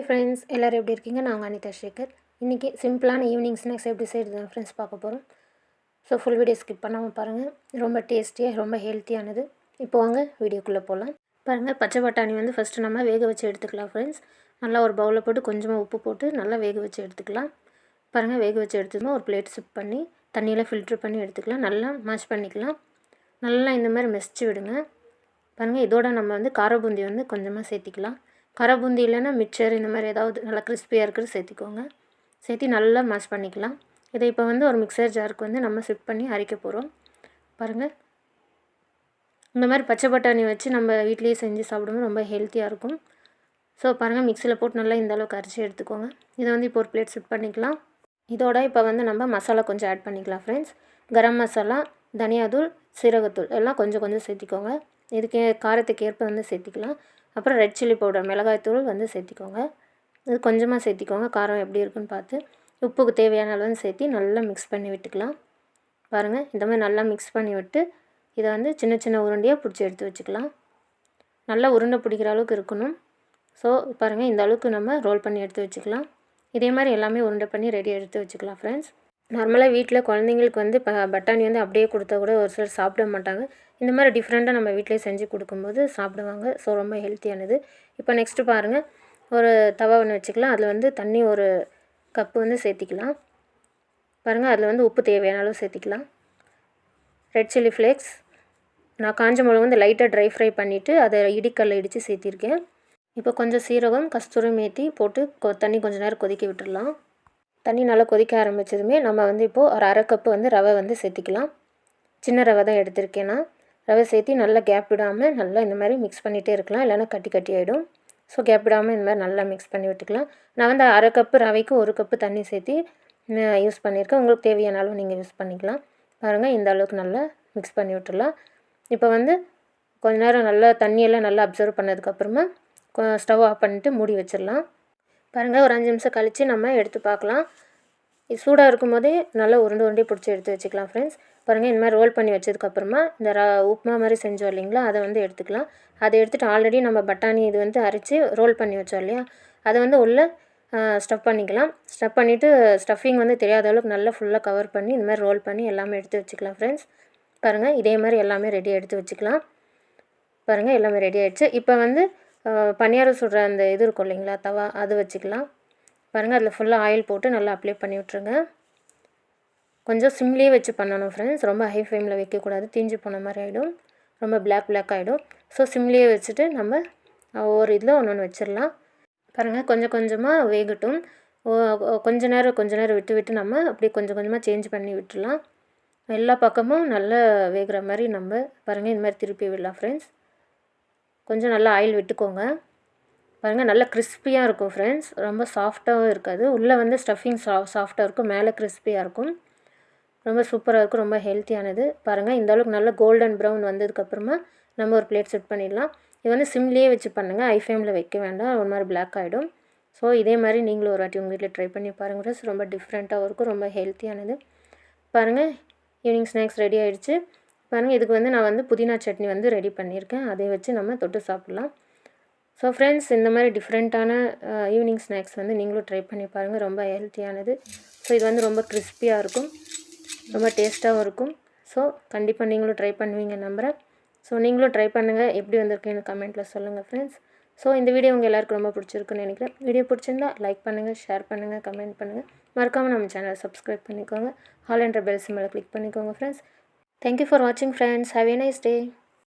Friends, எல்லோரும் எப்படி இருக்கீங்க? நான் உங்கள் அனிதா சேகர். இன்றைக்கி சிம்பிளான ஈவினிங் ஸ்நாக்ஸ் எப்படி செய்கிறது ஃப்ரெண்ட்ஸ் பார்க்க போகிறோம். ஸோ ஃபுல் வீடியோ ஸ்கிப் பண்ணாமல் பாருங்கள். ரொம்ப டேஸ்டியாக ரொம்ப ஹெல்த்தியானது. இப்போ வாங்க வீடியோக்குள்ளே போகலாம். பாருங்கள், பச்சை பட்டாணி வந்து ஃபஸ்ட்டு நம்ம வேக வச்சு எடுத்துக்கலாம் ஃப்ரெண்ட்ஸ். நல்லா ஒரு பவுலில் போட்டு கொஞ்சமாக உப்பு போட்டு நல்லா வேக வச்சு எடுத்துக்கலாம். பாருங்கள், வேக வச்சு எடுத்துக்கணும். ஒரு பிளேட் சிப் பண்ணி தண்ணியில் ஃபில்ட்ரு பண்ணி எடுத்துக்கலாம். நல்லா மேஷ் பண்ணிக்கலாம். நல்லா இந்த மாதிரி மெசிச்சு விடுங்க. பாருங்கள், இதோட நம்ம வந்து கார பூந்தி வந்து கொஞ்சமாக சேர்த்திக்கலாம். கார பூந்தி இல்லைன்னா மிக்சர் இந்த மாதிரி ஏதாவது நல்லா கிறிஸ்பியாக இருக்கிறது சேர்த்திக்கோங்க. சேர்த்தி நல்லா மேஷ் பண்ணிக்கலாம். இதை இப்போ வந்து ஒரு மிக்சர் ஜாருக்கு வந்து நம்ம ஷிஃப்ட் பண்ணி அரைக்க போகிறோம். பாருங்கள், இந்த மாதிரி பச்சை பட்டாணி வச்சு நம்ம வீட்லேயே செஞ்சு சாப்பிடும்போது ரொம்ப ஹெல்த்தியாக இருக்கும். ஸோ பாருங்கள், மிக்சியில் போட்டு நல்லா இந்த அளவுக்கு அரைச்சி எடுத்துக்கோங்க. இதை வந்து இப்போ ஒரு பிளேட் ஷிஃப்ட் பண்ணிக்கலாம். இதோட இப்போ வந்து நம்ம மசாலா கொஞ்சம் ஆட் பண்ணிக்கலாம் ஃப்ரெண்ட்ஸ். கரம் மசாலா, தனியாத்தூள், சீரகத்தூள் எல்லாம் கொஞ்சம் கொஞ்சம் சேர்த்திக்கோங்க. இதுக்கு காரத்துக்கு ஏற்ப வந்து சேர்த்திக்கலாம். அப்புறம் ரெட் சில்லி பவுடர், மிளகாய்த்தூள் வந்து சேர்த்திக்கோங்க. இது கொஞ்சமாக சேர்த்திக்கோங்க, காரம் எப்படி இருக்குன்னு பார்த்து. உப்புக்கு தேவையான அளவு சேர்த்தி நல்லா மிக்ஸ் பண்ணி விட்டுக்கலாம். பாருங்கள், இந்த மாதிரி நல்லா மிக்ஸ் பண்ணி விட்டு இதை வந்து சின்ன சின்ன உருண்டையாக பிடிச்சி எடுத்து வச்சுக்கலாம். நல்லா உருண்டை பிடிக்கிற அளவுக்கு இருக்கணும். ஸோ பாருங்கள், இந்த அளவுக்கு நம்ம ரோல் பண்ணி எடுத்து வச்சுக்கலாம். இதே மாதிரி எல்லாமே உருண்டை பண்ணி ரெடியாக எடுத்து வச்சுக்கலாம் ஃப்ரெண்ட்ஸ். நார்மலாக வீட்டில் குழந்தைங்களுக்கு வந்து பட்டாணி வந்து அப்படியே கொடுத்தா கூட ஒரு சிலர் சாப்பிட மாட்டாங்க. இந்த மாதிரி டிஃப்ரெண்ட்டாக நம்ம வீட்டிலே செஞ்சு கொடுக்கும்போது சாப்பிடுவாங்க. ஸோ ரொம்ப ஹெல்த்தியானது. இப்போ நெக்ஸ்ட்டு பாருங்கள், ஒரு தவா ஒன்று வச்சுக்கலாம். அதில் வந்து தண்ணி ஒரு கப்பு வந்து சேர்த்திக்கலாம். பாருங்கள், அதில் வந்து உப்பு தேவையான அளவு சேர்த்திக்கலாம். ரெட் சில்லி ஃப்ளேக்ஸ், நான் காஞ்ச மிளகு வந்து லைட்டாக ட்ரை ஃப்ரை பண்ணிவிட்டு அதை இடிக்கல்ல இடித்து சேர்த்திருக்கேன். இப்போ கொஞ்சம் சீரகம், கஸ்தூரி மேத்தி போட்டு தண்ணி கொஞ்சம் நேரம் கொதிக்க விட்டுடலாம். தண்ணி நல்லா கொதிக்க ஆரம்பித்ததுமே நம்ம வந்து இப்போது ஒரு அரை கப்பு வந்து ரவை வந்து சேர்த்திக்கலாம். சின்ன ரவை தான் எடுத்திருக்கேன் நான். ரவை சேர்த்தி நல்லா கேப் விடாமல் நல்லா இந்த மாதிரி மிக்ஸ் பண்ணிகிட்டே இருக்கலாம், இல்லைனா கட்டி கட்டி ஆகிடும். ஸோ கேப் விடாமல் இந்த மாதிரி நல்லா மிக்ஸ் பண்ணி விட்டுக்கலாம். நான் வந்து அரை கப்பு ரவைக்கு ஒரு கப்பு தண்ணி சேர்த்தி யூஸ் பண்ணியிருக்கேன். உங்களுக்கு தேவையான அளவு நீங்கள் யூஸ் பண்ணிக்கலாம். பாருங்கள், இந்த அளவுக்கு நல்லா மிக்ஸ் பண்ணி விட்டுடலாம். இப்போ வந்து கொஞ்ச நேரம் நல்லா தண்ணியெல்லாம் நல்லா அப்சர்வ் பண்ணதுக்கப்புறமா ஸ்டவ் ஆஃப் பண்ணிவிட்டு மூடி வச்சிடலாம். பாருங்கள், ஒரு 5 நிமிஷம் கழித்து நம்ம எடுத்து பார்க்கலாம். இது சூடாக இருக்கும் போதே நல்லா உருண்டை பிடிச்சி எடுத்து வச்சுக்கலாம் ஃப்ரெண்ட்ஸ். பாருங்கள், இந்த மாதிரி ரோல் பண்ணி வச்சதுக்கப்புறமா இந்த உப்புமா மாதிரி செஞ்சோம் இல்லைங்களா, அதை வந்து எடுத்துக்கலாம். அதை எடுத்துகிட்டு ஆல்ரெடி நம்ம பட்டாணி இது வந்து அரைச்சி ரோல் பண்ணி வச்சோம் இல்லையா, அதை வந்து உள்ளே ஸ்டஃப் பண்ணிக்கலாம். ஸ்டஃப் பண்ணிவிட்டு ஸ்டஃபிங் வந்து தெரியாத அளவுக்கு நல்லா ஃபுல்லாக கவர் பண்ணி இந்த மாதிரி ரோல் பண்ணி எல்லாமே எடுத்து வச்சுக்கலாம் ஃப்ரெண்ட்ஸ். பாருங்கள், இதே மாதிரி எல்லாமே ரெடியாக எடுத்து வச்சுக்கலாம். பாருங்கள், எல்லாமே ரெடி ஆகிடுச்சு. இப்போ வந்து பணியாரம் சுடுற அந்த இது இருக்கும் இல்லைங்களா, தவா, அது வச்சுக்கலாம். பாருங்கள், அதில் ஃபுல்லாக ஆயில் போட்டு நல்லா அப்ளை பண்ணி விட்ருங்க. கொஞ்சம் சிம்லேயே வச்சு பண்ணணும் ஃப்ரெண்ட்ஸ். ரொம்ப ஹை ஃப்ளேமில் வைக்கக்கூடாது, தீஞ்சு போன மாதிரி ஆகிடும், ரொம்ப பிளாக் ஆகிடும். ஸோ சிம்லேயே வச்சுட்டு நம்ம ஒவ்வொரு இதில் ஒன்று வச்சிடலாம். பாருங்கள், கொஞ்சம் கொஞ்சமாக வேகட்டும். கொஞ்ச நேரம் விட்டு நம்ம அப்படி கொஞ்சம் கொஞ்சமாக சேஞ்ச் பண்ணி விட்டுடலாம். எல்லா பக்கமும் நல்லா வேகிற மாதிரி நம்ம பாருங்கள் இந்த மாதிரி திருப்பி விடலாம் ஃப்ரெண்ட்ஸ். கொஞ்சம் நல்லா ஆயில் விட்டுக்கோங்க. பாருங்கள், நல்லா கிறிஸ்பியாக இருக்கும் ஃப்ரெண்ட்ஸ். ரொம்ப சாஃப்டாகவும் இருக்காது. உள்ளே வந்து ஸ்டஃபிங் சாஃப்டாக இருக்கும், மேலே கிறிஸ்பியாக இருக்கும். ரொம்ப சூப்பராக இருக்கும், ரொம்ப ஹெல்த்தியானது. பாருங்கள், இந்த அளவுக்கு நல்லா கோல்டன் ப்ரௌன் வந்ததுக்கப்புறமா நம்ம ஒரு பிளேட் செட் பண்ணிடலாம். இது வந்து சிம்லேயே வச்சு பண்ணுங்கள், ஹை ஃப்ளேமில் வைக்க வேண்டாம், ஒரு மாதிரி பிளாக் ஆகிடும். ஸோ இதே மாதிரி நீங்களும் ஒரு வாட்டி உங்கள் வீட்டில் ட்ரை பண்ணி பாருங்கள் ஃப்ரெண்ட்ஸ். ரொம்ப டிஃப்ரெண்ட்டாகவும் இருக்கும், ரொம்ப ஹெல்த்தியானது. பாருங்கள், ஈவினிங் ஸ்நாக்ஸ் ரெடி ஆகிடுச்சு. பாருங்கள், இதுக்கு வந்து நான் வந்து புதினா சட்னி வந்து ரெடி பண்ணியிருக்கேன். அதை வச்சு நம்ம தொட்டு சாப்பிட்லாம். ஸோ ஃப்ரெண்ட்ஸ், இந்த மாதிரி டிஃப்ரெண்ட்டான ஈவினிங் ஸ்நாக்ஸ் வந்து நீங்களும் ட்ரை பண்ணி பாருங்கள், ரொம்ப ஹெல்த்தியானது. ஸோ இது வந்து ரொம்ப கிறிஸ்பியாக இருக்கும், ரொம்ப டேஸ்ட்டாகவும் இருக்கும். ஸோ கண்டிப்பாக நீங்களும் ட்ரை பண்ணுவீங்க நம்புகிறேன். ஸோ நீங்களும் ட்ரை பண்ணுங்கள், எப்படி வந்திருக்குன்னு கமெண்ட்டில் சொல்லுங்கள் ஃப்ரெண்ட்ஸ். ஸோ இந்த வீடியோ உங்கள் எல்லாருக்கும் ரொம்ப பிடிச்சிருக்குன்னு நினைக்கிறேன். வீடியோ பிடிச்சிருந்தா லைக் பண்ணுங்கள், ஷேர் பண்ணுங்கள், கமெண்ட் பண்ணுங்கள். மறக்காமல் நம்ம சேனலை சப்ஸ்கிரைப் பண்ணிக்கோங்க. ஆல் என்ற பெல் சிம்பலை கிளிக் பண்ணிக்கோங்க ஃப்ரெண்ட்ஸ். தேங்க்யூ ஃபார் வாட்சிங் friends. Have a nice day.